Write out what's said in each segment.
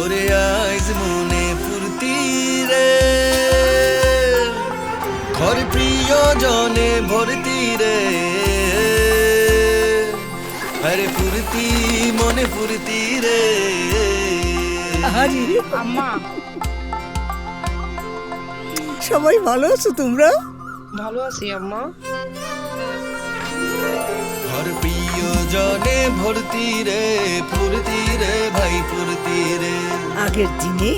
ওরে আজ মনে ফুর্তি রে, ঘর প্রিয় জনে ভর্তি রে, আরে ফুর্তি মনে ফুর্তি রে। আরে আম্মা সবাই ভালো আছো তোমরা? ভালো আছি আম্মা। ঘর প্রিয় জনে ভর্তি রে, ফুর্তি রে ভাই ফুর্তি রে। আগের দিনে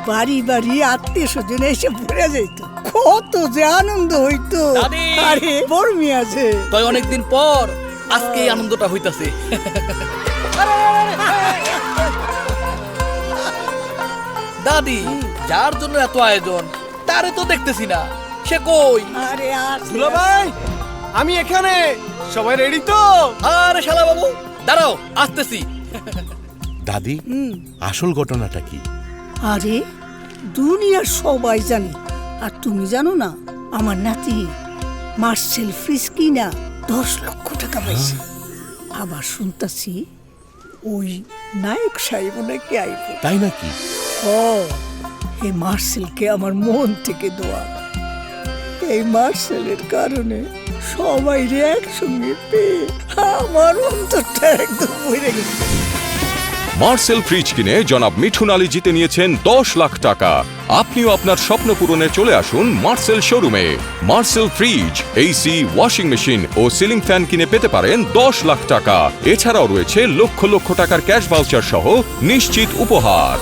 বাড়ি বাড়ি আত্মীয় স্বজন এসে ভরে যেত, কত যে আনন্দ হইতো। দাদি! আরে বর্মি আছে তাই অনেকদিন পর আজকে এই আনন্দটা হইতাছে। দাদি, যার জন্য এত আয়োজন তারে তো দেখতেছি না, সে কই? আরে আর ভাই আমি এখানে, সবাই রেডি তো? আরে শালা বাবু দাঁড়াও, আসতেছি। দাদি, আসল ঘটনাটা কি? আরে দুনিয়ার সবাই জানে, আর তুমি জানো না? আমার নাতি মার্সেল ফ্রিজ কিনা 10 লক্ষ টাকা পাইছে। আবার শুনতাছি ওই নায়ক সাহেব নাকি আইব। তাই নাকি? ও, এই মার্সেলকে আমার মন থেকে দোয়া। এই মার্সেলের কারণে সবাই একসঙ্গে পেয়ে আমার অন্তরটা একদম ভরে গেছে। মার্সেল ফ্রিজ কিনে জনাব মিঠুন আলী জিতে নিয়েছেন 10 লাখ টাকা। আপনিও আপনার স্বপ্ন পূরণে চলে আসুন মার্সেল শোরুমে। Marcel fridge, AC, washing machine ও সিলিং ফ্যান কিনে পেতে পারেন 10 লাখ টাকা। এছাড়াও রয়েছে লক্ষ লক্ষ টাকার ক্যাশ ভাউচার সহ নিশ্চিত উপহার।